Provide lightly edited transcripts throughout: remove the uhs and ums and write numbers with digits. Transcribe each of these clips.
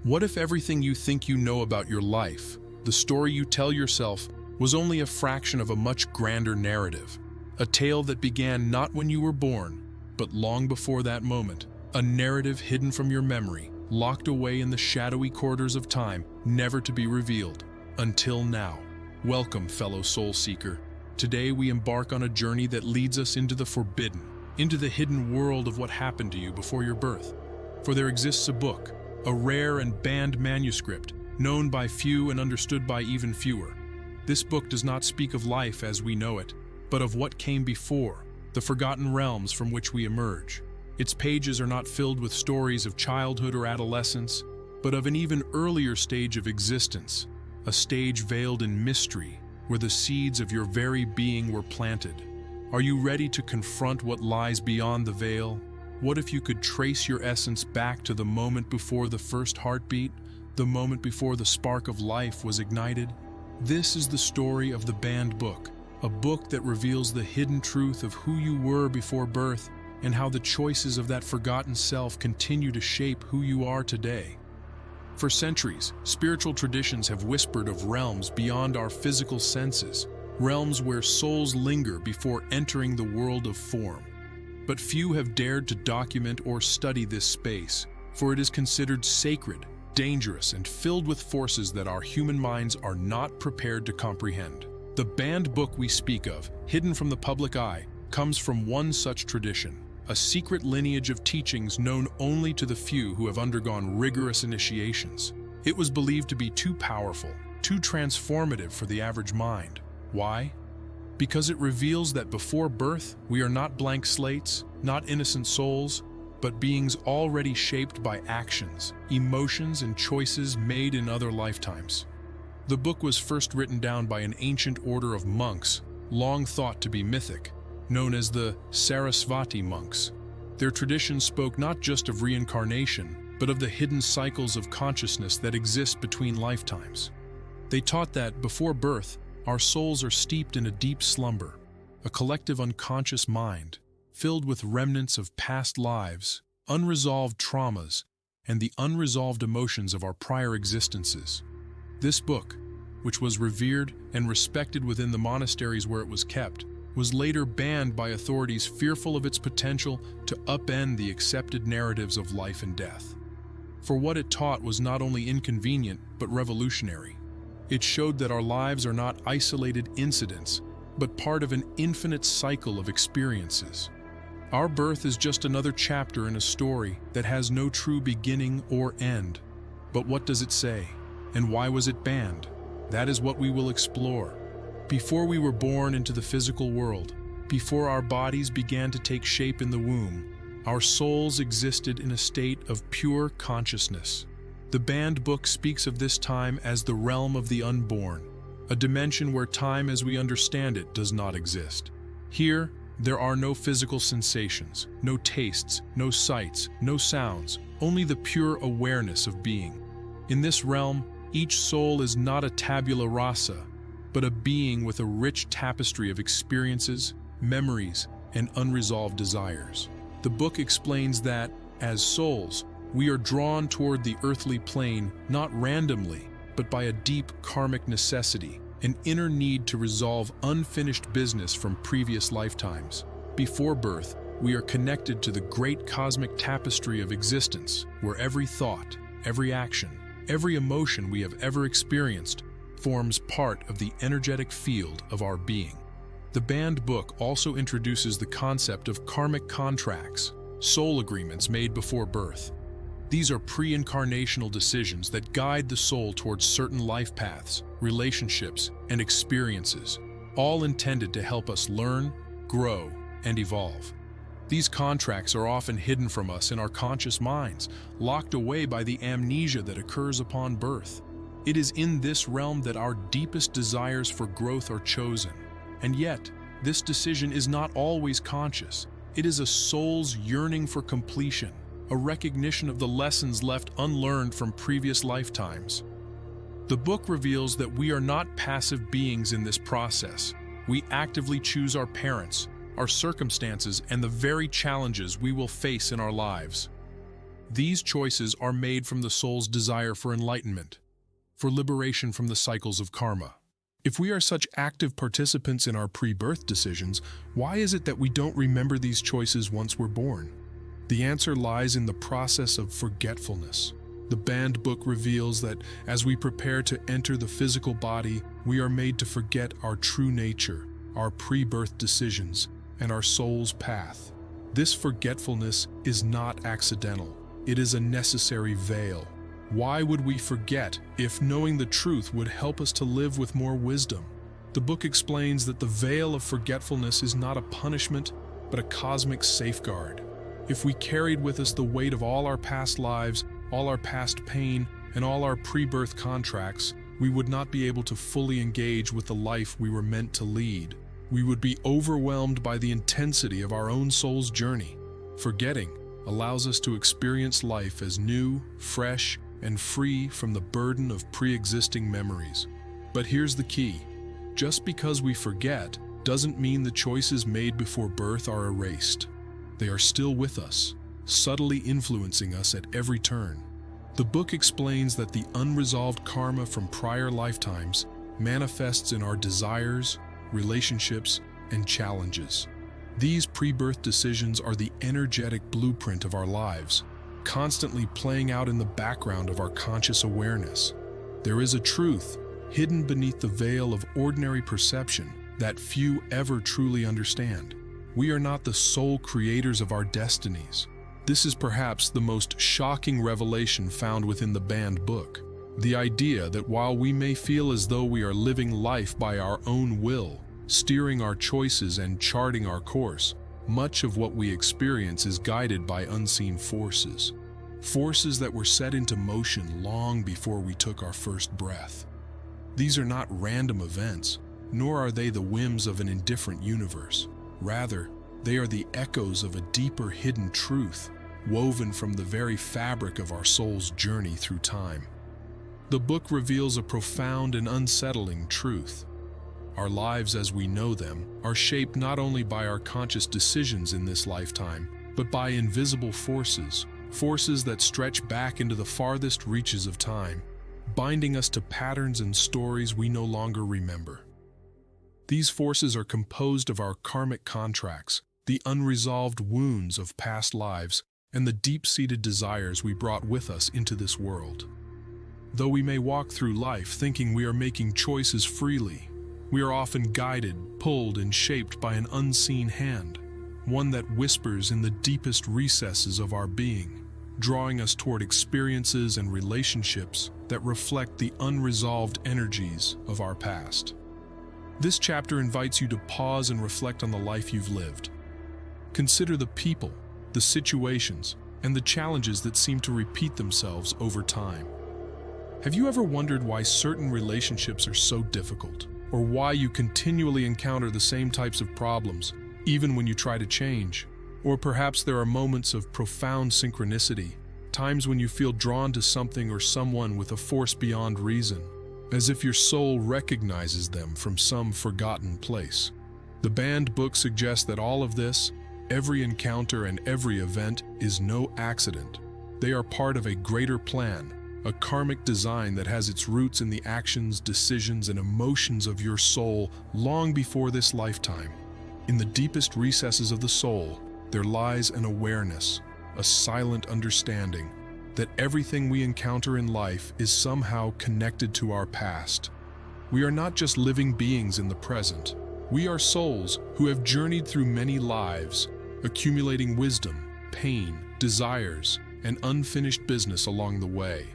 What if everything you think you know about your life, the story you tell yourself, was only a fraction of a much grander narrative? A tale that began not when you were born, but long before that moment. A narrative hidden from your memory, locked away in the shadowy corridors of time, never to be revealed. Until now. Welcome, fellow soul seeker. Today we embark on a journey that leads us into the forbidden, into the hidden world of what happened to you before your birth. For there exists a book, a rare and banned manuscript, known by few and understood by even fewer. This book does not speak of life as we know it, but of what came before, the forgotten realms from which we emerge. Its pages are not filled with stories of childhood or adolescence, but of an even earlier stage of existence, a stage veiled in mystery, where the seeds of your very being were planted. Are you ready to confront what lies beyond the veil? What if you could trace your essence back to the moment before the first heartbeat, the moment before the spark of life was ignited? This is the story of the banned book, a book that reveals the hidden truth of who you were before birth and how the choices of that forgotten self continue to shape who you are today. For centuries, spiritual traditions have whispered of realms beyond our physical senses, realms where souls linger before entering the world of form. But few have dared to document or study this space, for it is considered sacred, dangerous, and filled with forces that our human minds are not prepared to comprehend. The banned book we speak of, hidden from the public eye, comes from one such tradition, a secret lineage of teachings known only to the few who have undergone rigorous initiations. It was believed to be too powerful, too transformative for the average mind. Why? Because it reveals that before birth, we are not blank slates, not innocent souls, but beings already shaped by actions, emotions, and choices made in other lifetimes. The book was first written down by an ancient order of monks, long thought to be mythic, known as the Sarasvati monks. Their tradition spoke not just of reincarnation, but of the hidden cycles of consciousness that exist between lifetimes. They taught that, before birth, our souls are steeped in a deep slumber, a collective unconscious mind, filled with remnants of past lives, unresolved traumas, and the unresolved emotions of our prior existences. This book, which was revered and respected within the monasteries where it was kept, was later banned by authorities fearful of its potential to upend the accepted narratives of life and death. For what it taught was not only inconvenient, but revolutionary. It showed that our lives are not isolated incidents, but part of an infinite cycle of experiences. Our birth is just another chapter in a story that has no true beginning or end. But what does it say? And why was it banned? That is what we will explore. Before we were born into the physical world, before our bodies began to take shape in the womb, our souls existed in a state of pure consciousness. The banned book speaks of this time as the realm of the unborn, a dimension where time as we understand it does not exist. Here, there are no physical sensations, no tastes, no sights, no sounds, only the pure awareness of being. In this realm, each soul is not a tabula rasa, but a being with a rich tapestry of experiences, memories, and unresolved desires. The book explains that, as souls, we are drawn toward the earthly plane not randomly, but by a deep karmic necessity, an inner need to resolve unfinished business from previous lifetimes. Before birth, we are connected to the great cosmic tapestry of existence, where every thought, every action, every emotion we have ever experienced forms part of the energetic field of our being. The banned book also introduces the concept of karmic contracts, soul agreements made before birth. These are pre-incarnational decisions that guide the soul towards certain life paths, relationships, and experiences, all intended to help us learn, grow, and evolve. These contracts are often hidden from us in our conscious minds, locked away by the amnesia that occurs upon birth. It is in this realm that our deepest desires for growth are chosen. And yet, this decision is not always conscious. It is a soul's yearning for completion, a recognition of the lessons left unlearned from previous lifetimes. The book reveals that we are not passive beings in this process. We actively choose our parents, our circumstances, and the very challenges we will face in our lives. These choices are made from the soul's desire for enlightenment, for liberation from the cycles of karma. If we are such active participants in our pre-birth decisions, why is it that we don't remember these choices once we're born? The answer lies in the process of forgetfulness. The banned book reveals that as we prepare to enter the physical body, we are made to forget our true nature, our pre-birth decisions, and our soul's path. This forgetfulness is not accidental. It is a necessary veil. Why would we forget if knowing the truth would help us to live with more wisdom? The book explains that the veil of forgetfulness is not a punishment, but a cosmic safeguard. If we carried with us the weight of all our past lives, all our past pain, and all our pre-birth contracts, we would not be able to fully engage with the life we were meant to lead. We would be overwhelmed by the intensity of our own soul's journey. Forgetting allows us to experience life as new, fresh, and free from the burden of pre-existing memories. But here's the key. Just because we forget doesn't mean the choices made before birth are erased. They are still with us, subtly influencing us at every turn. The book explains that the unresolved karma from prior lifetimes manifests in our desires, relationships, and challenges. These pre-birth decisions are the energetic blueprint of our lives, constantly playing out in the background of our conscious awareness. There is a truth hidden beneath the veil of ordinary perception that few ever truly understand. We are not the sole creators of our destinies. This is perhaps the most shocking revelation found within the banned book. The idea that while we may feel as though we are living life by our own will, steering our choices and charting our course, much of what we experience is guided by unseen forces. Forces that were set into motion long before we took our first breath. These are not random events, nor are they the whims of an indifferent universe. Rather, they are the echoes of a deeper hidden truth, woven from the very fabric of our soul's journey through time. The book reveals a profound and unsettling truth. Our lives as we know them are shaped not only by our conscious decisions in this lifetime, but by invisible forces, forces that stretch back into the farthest reaches of time, binding us to patterns and stories we no longer remember. These forces are composed of our karmic contracts, the unresolved wounds of past lives, and the deep-seated desires we brought with us into this world. Though we may walk through life thinking we are making choices freely, we are often guided, pulled, and shaped by an unseen hand, one that whispers in the deepest recesses of our being, drawing us toward experiences and relationships that reflect the unresolved energies of our past. This chapter invites you to pause and reflect on the life you've lived. Consider the people, the situations, and the challenges that seem to repeat themselves over time. Have you ever wondered why certain relationships are so difficult, or why you continually encounter the same types of problems, even when you try to change? Or perhaps there are moments of profound synchronicity, times when you feel drawn to something or someone with a force beyond reason, as if your soul recognizes them from some forgotten place. The banned book suggests that all of this, every encounter and every event, is no accident. They are part of a greater plan, a karmic design that has its roots in the actions, decisions, and emotions of your soul long before this lifetime. In the deepest recesses of the soul, there lies an awareness, a silent understanding, that everything we encounter in life is somehow connected to our past. We are not just living beings in the present. We are souls who have journeyed through many lives, accumulating wisdom, pain, desires, and unfinished business along the way.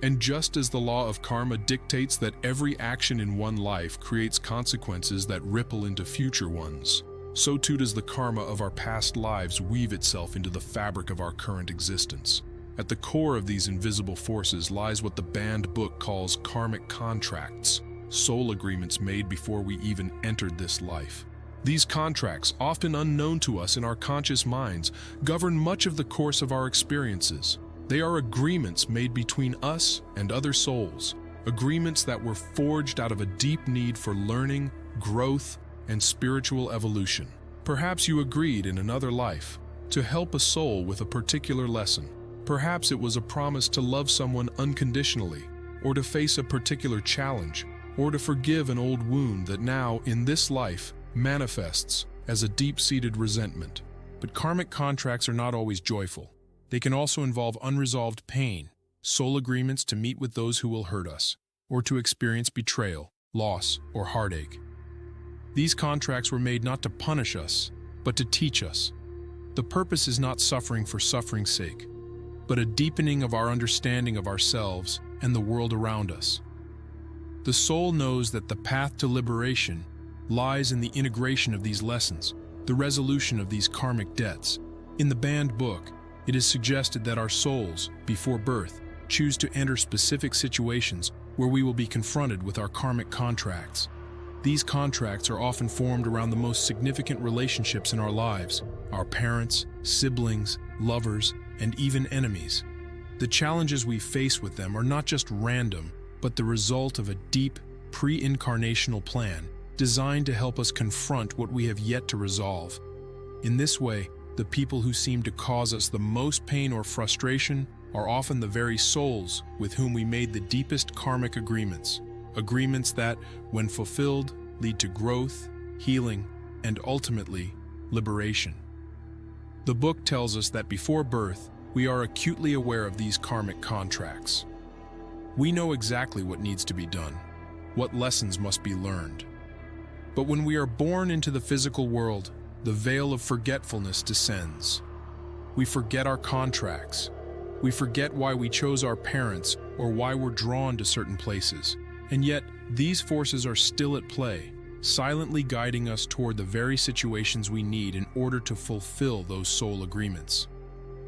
And just as the law of karma dictates that every action in one life creates consequences that ripple into future ones, so too does the karma of our past lives weave itself into the fabric of our current existence. At the core of these invisible forces lies what the banned book calls karmic contracts, soul agreements made before we even entered this life. These contracts, often unknown to us in our conscious minds, govern much of the course of our experiences. They are agreements made between us and other souls, agreements that were forged out of a deep need for learning, growth, and spiritual evolution. Perhaps you agreed in another life to help a soul with a particular lesson, Perhaps it was a promise to love someone unconditionally, or to face a particular challenge, or to forgive an old wound that now, in this life, manifests as a deep-seated resentment. But karmic contracts are not always joyful. They can also involve unresolved pain, soul agreements to meet with those who will hurt us, or to experience betrayal, loss, or heartache. These contracts were made not to punish us, but to teach us. The purpose is not suffering for suffering's sake, but a deepening of our understanding of ourselves and the world around us. The soul knows that the path to liberation lies in the integration of these lessons, the resolution of these karmic debts. In the banned book, it is suggested that our souls, before birth, choose to enter specific situations where we will be confronted with our karmic contracts. These contracts are often formed around the most significant relationships in our lives, our parents, siblings, lovers, and even enemies. The challenges we face with them are not just random, but the result of a deep, pre-incarnational plan designed to help us confront what we have yet to resolve. In this way, the people who seem to cause us the most pain or frustration are often the very souls with whom we made the deepest karmic agreements. Agreements that, when fulfilled, lead to growth, healing, and ultimately, liberation. The book tells us that before birth, we are acutely aware of these karmic contracts. We know exactly what needs to be done, what lessons must be learned. But when we are born into the physical world, the veil of forgetfulness descends. We forget our contracts. We forget why we chose our parents or why we're drawn to certain places. And yet, these forces are still at play, silently guiding us toward the very situations we need in order to fulfill those soul agreements.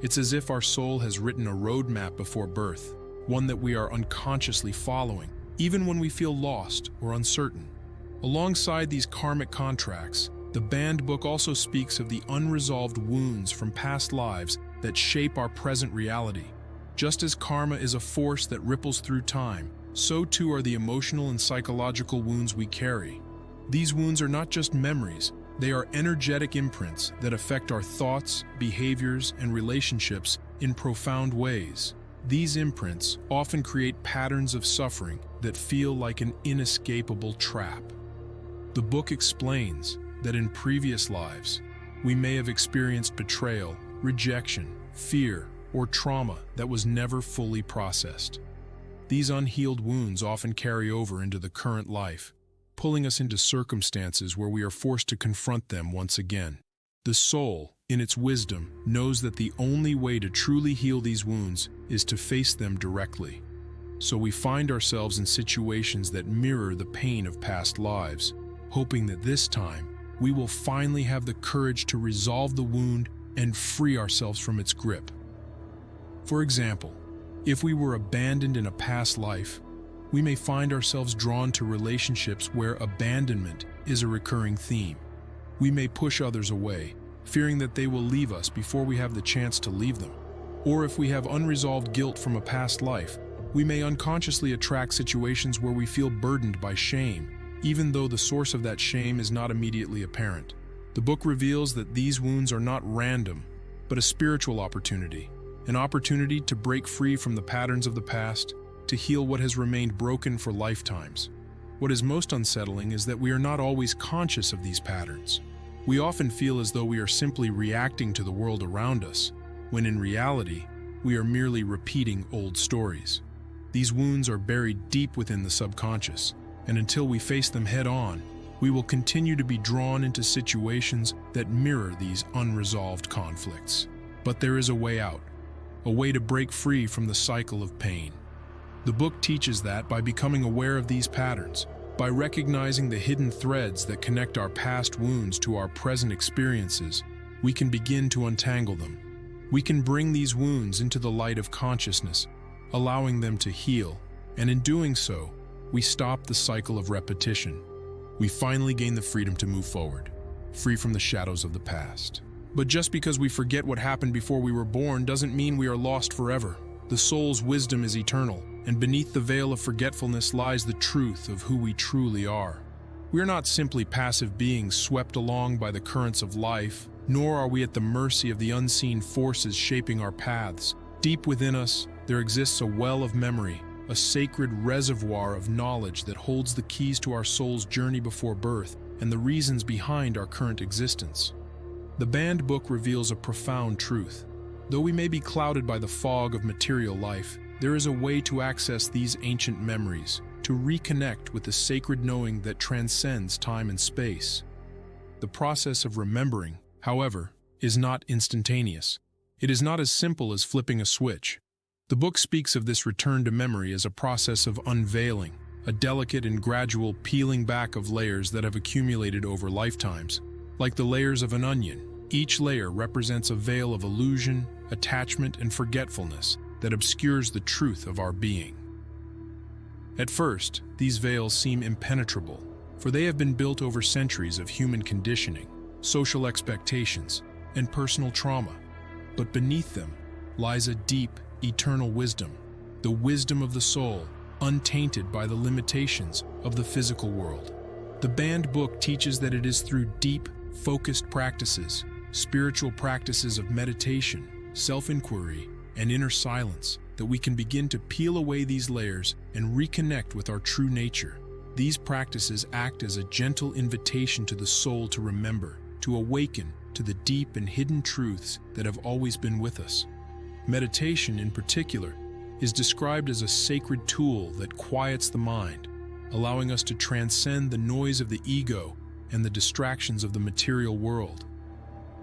It's as if our soul has written a roadmap before birth, one that we are unconsciously following, even when we feel lost or uncertain. Alongside these karmic contracts, the banned book also speaks of the unresolved wounds from past lives that shape our present reality. Just as karma is a force that ripples through time, so too are the emotional and psychological wounds we carry. These wounds are not just memories, they are energetic imprints that affect our thoughts, behaviors, and relationships in profound ways. These imprints often create patterns of suffering that feel like an inescapable trap. The book explains that in previous lives, we may have experienced betrayal, rejection, fear, or trauma that was never fully processed. These unhealed wounds often carry over into the current life, pulling us into circumstances where we are forced to confront them once again. The soul, in its wisdom, knows that the only way to truly heal these wounds is to face them directly. So we find ourselves in situations that mirror the pain of past lives, hoping that this time we will finally have the courage to resolve the wound and free ourselves from its grip. For example, if we were abandoned in a past life, we may find ourselves drawn to relationships where abandonment is a recurring theme. We may push others away, fearing that they will leave us before we have the chance to leave them. Or if we have unresolved guilt from a past life, we may unconsciously attract situations where we feel burdened by shame, even though the source of that shame is not immediately apparent. The book reveals that these wounds are not random, but a spiritual opportunity, an opportunity to break free from the patterns of the past, to heal what has remained broken for lifetimes. What is most unsettling is that we are not always conscious of these patterns. We often feel as though we are simply reacting to the world around us, when in reality, we are merely repeating old stories. These wounds are buried deep within the subconscious, and until we face them head-on, we will continue to be drawn into situations that mirror these unresolved conflicts. But there is a way out, a way to break free from the cycle of pain. The book teaches that by becoming aware of these patterns, by recognizing the hidden threads that connect our past wounds to our present experiences, we can begin to untangle them. We can bring these wounds into the light of consciousness, allowing them to heal, and in doing so, we stop the cycle of repetition. We finally gain the freedom to move forward, free from the shadows of the past. But just because we forget what happened before we were born doesn't mean we are lost forever. The soul's wisdom is eternal, and beneath the veil of forgetfulness lies the truth of who we truly are. We are not simply passive beings swept along by the currents of life, nor are we at the mercy of the unseen forces shaping our paths. Deep within us, there exists a well of memory, a sacred reservoir of knowledge that holds the keys to our soul's journey before birth and the reasons behind our current existence. The banned book reveals a profound truth. Though we may be clouded by the fog of material life, there is a way to access these ancient memories, to reconnect with the sacred knowing that transcends time and space. The process of remembering, however, is not instantaneous. It is not as simple as flipping a switch. The book speaks of this return to memory as a process of unveiling, a delicate and gradual peeling back of layers that have accumulated over lifetimes. Like the layers of an onion, each layer represents a veil of illusion, attachment, and forgetfulness that obscures the truth of our being. At first, these veils seem impenetrable, for they have been built over centuries of human conditioning, social expectations, and personal trauma. But beneath them lies a deep, eternal wisdom, the wisdom of the soul, untainted by the limitations of the physical world. The banned book teaches that it is through deep, focused practices, spiritual practices of meditation, self-inquiry, and inner silence, that we can begin to peel away these layers and reconnect with our true nature. These practices act as a gentle invitation to the soul to remember, to awaken to the deep and hidden truths that have always been with us. Meditation, in particular, is described as a sacred tool that quiets the mind, allowing us to transcend the noise of the ego and the distractions of the material world.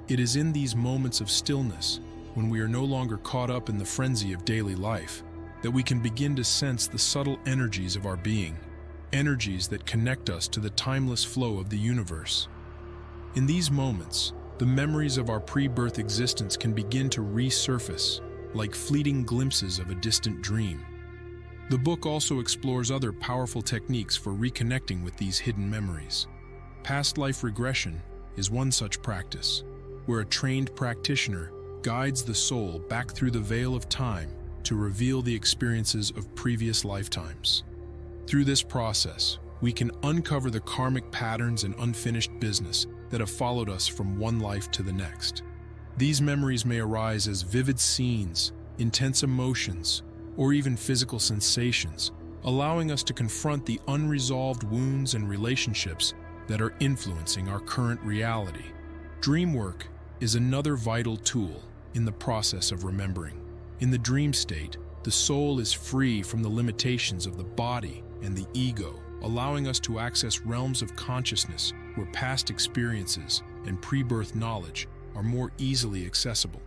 It is in these moments of stillness, when we are no longer caught up in the frenzy of daily life, that we can begin to sense the subtle energies of our being, energies that connect us to the timeless flow of the universe. In these moments, the memories of our pre-birth existence can begin to resurface, like fleeting glimpses of a distant dream. The book also explores other powerful techniques for reconnecting with these hidden memories. Past life regression is one such practice, where a trained practitioner guides the soul back through the veil of time to reveal the experiences of previous lifetimes. Through this process, we can uncover the karmic patterns and unfinished business that have followed us from one life to the next. These memories may arise as vivid scenes, intense emotions, or even physical sensations, allowing us to confront the unresolved wounds and relationships that are influencing our current reality. Dream work is another vital tool in the process of remembering. In the dream state, the soul is free from the limitations of the body and the ego, allowing us to access realms of consciousness where past experiences and pre-birth knowledge are more easily accessible.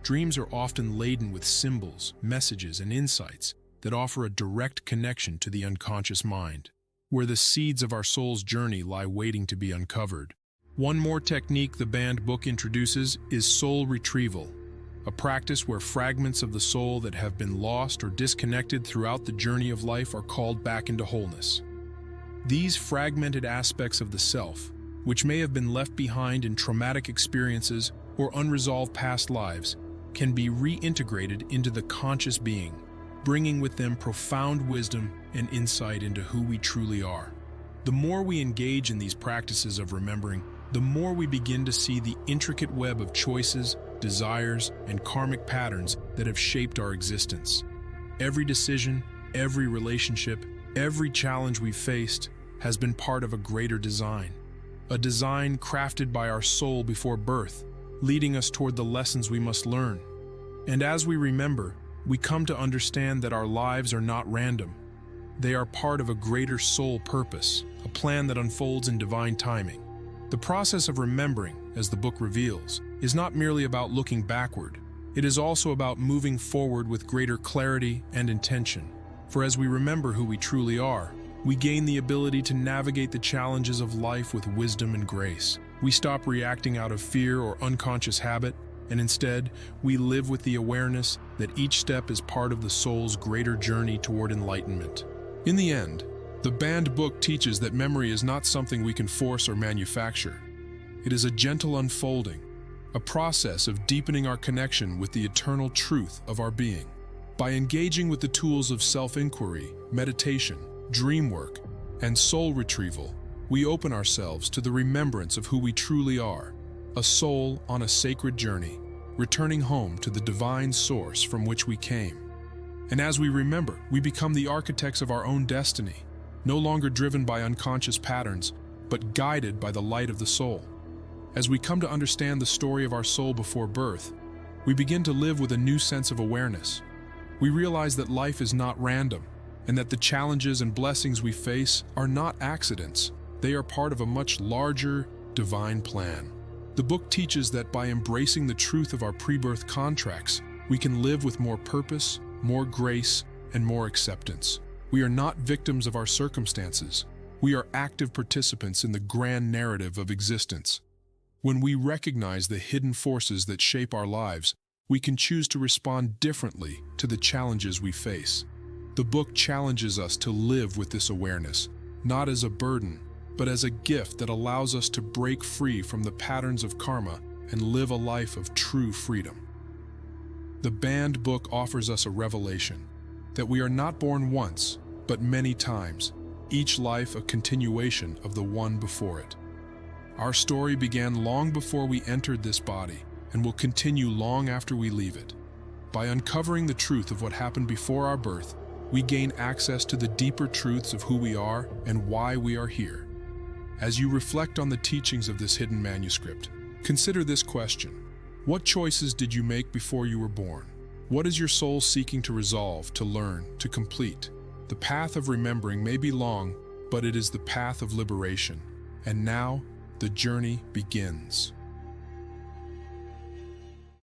Dreams are often laden with symbols, messages, and insights that offer a direct connection to the unconscious mind, where the seeds of our soul's journey lie waiting to be uncovered. One more technique the banned book introduces is soul retrieval, a practice where fragments of the soul that have been lost or disconnected throughout the journey of life are called back into wholeness. These fragmented aspects of the self, which may have been left behind in traumatic experiences or unresolved past lives, can be reintegrated into the conscious being, bringing with them profound wisdom and insight into who we truly are. The more we engage in these practices of remembering, the more we begin to see the intricate web of choices, desires, and karmic patterns that have shaped our existence. Every decision, every relationship, every challenge we've faced has been part of a greater design. A design crafted by our soul before birth, leading us toward the lessons we must learn. And as we remember, we come to understand that our lives are not random. They are part of a greater soul purpose, a plan that unfolds in divine timing. The process of remembering, as the book reveals, is not merely about looking backward. It is also about moving forward with greater clarity and intention. For as we remember who we truly are, we gain the ability to navigate the challenges of life with wisdom and grace. We stop reacting out of fear or unconscious habit, and instead, we live with the awareness that each step is part of the soul's greater journey toward enlightenment. In the end, the banned book teaches that memory is not something we can force or manufacture. It is a gentle unfolding, a process of deepening our connection with the eternal truth of our being. By engaging with the tools of self-inquiry, meditation, dream work, and soul retrieval, we open ourselves to the remembrance of who we truly are, a soul on a sacred journey, returning home to the divine source from which we came. And as we remember, we become the architects of our own destiny, no longer driven by unconscious patterns, but guided by the light of the soul. As we come to understand the story of our soul before birth, we begin to live with a new sense of awareness. We realize that life is not random, and that the challenges and blessings we face are not accidents. They are part of a much larger, divine plan. The book teaches that by embracing the truth of our pre-birth contracts, we can live with more purpose, more grace, and more acceptance. We are not victims of our circumstances. We are active participants in the grand narrative of existence. When we recognize the hidden forces that shape our lives, we can choose to respond differently to the challenges we face. The book challenges us to live with this awareness, not as a burden, but as a gift that allows us to break free from the patterns of karma and live a life of true freedom. The banned book offers us a revelation that we are not born once, but many times, each life a continuation of the one before it. Our story began long before we entered this body and will continue long after we leave it. By uncovering the truth of what happened before our birth, we gain access to the deeper truths of who we are and why we are here. As you reflect on the teachings of this hidden manuscript, consider this question: what choices did you make before you were born? What is your soul seeking to resolve, to learn, to complete? The path of remembering may be long, but it is the path of liberation. And now, the journey begins.